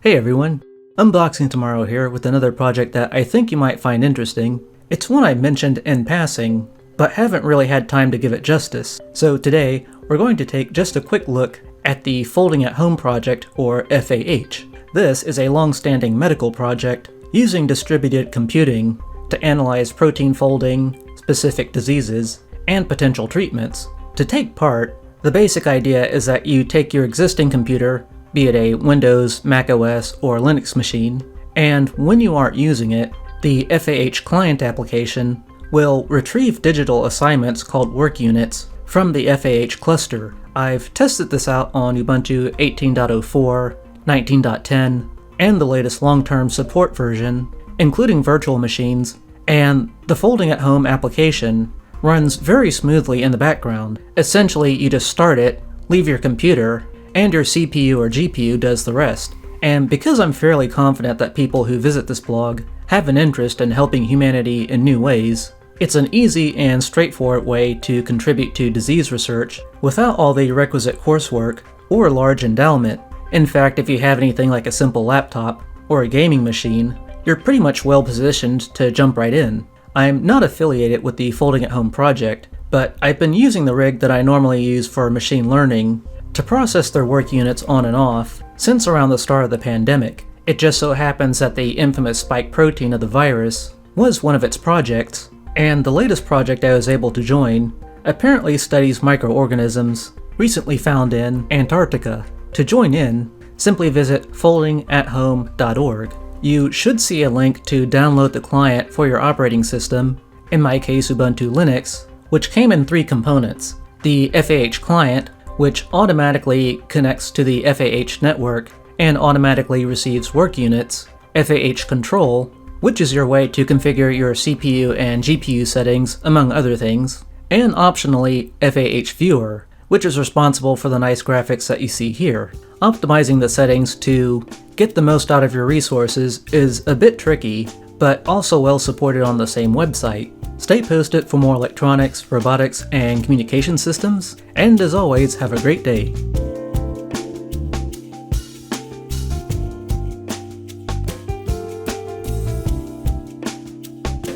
Hey everyone, Unboxing Tomorrow here with another project that I think you might find interesting. It's one I mentioned in passing, but haven't really had time to give it justice. So today, we're going to take just a quick look at the Folding at Home project, or FAH. This is a long-standing medical project using distributed computing to analyze protein folding, specific diseases, and potential treatments. To take part, the basic idea is that you take your existing computer, be it a Windows, Mac OS, or Linux machine, and when you aren't using it, the FAH client application will retrieve digital assignments called work units from the FAH cluster. I've tested this out on Ubuntu 18.04, 19.10, and the latest long-term support version, including virtual machines, and the Folding at Home application runs very smoothly in the background. Essentially, you just start it, leave your computer, and your CPU or GPU does the rest. And because I'm fairly confident that people who visit this blog have an interest in helping humanity in new ways, it's an easy and straightforward way to contribute to disease research without all the requisite coursework or large endowment. In fact, if you have anything like a simple laptop or a gaming machine, you're pretty much well positioned to jump right in. I'm not affiliated with the Folding at Home project, but I've been using the rig that I normally use for machine learning to process their work units on and off since around the start of the pandemic. It just so happens that the infamous spike protein of the virus was one of its projects, and the latest project I was able to join apparently studies microorganisms recently found in Antarctica. To join in, simply visit foldingathome.org. You should see a link to download the client for your operating system, in my case Ubuntu Linux, which came in 3 components: the FAH client, which automatically connects to the FAH network and automatically receives work units, FAH control, which is your way to configure your CPU and GPU settings, among other things, and optionally FAH viewer, which is responsible for the nice graphics that you see here. Optimizing the settings to get the most out of your resources is a bit tricky, but also well supported on the same website. Stay posted for more electronics, robotics, and communication systems, and as always, have a great day.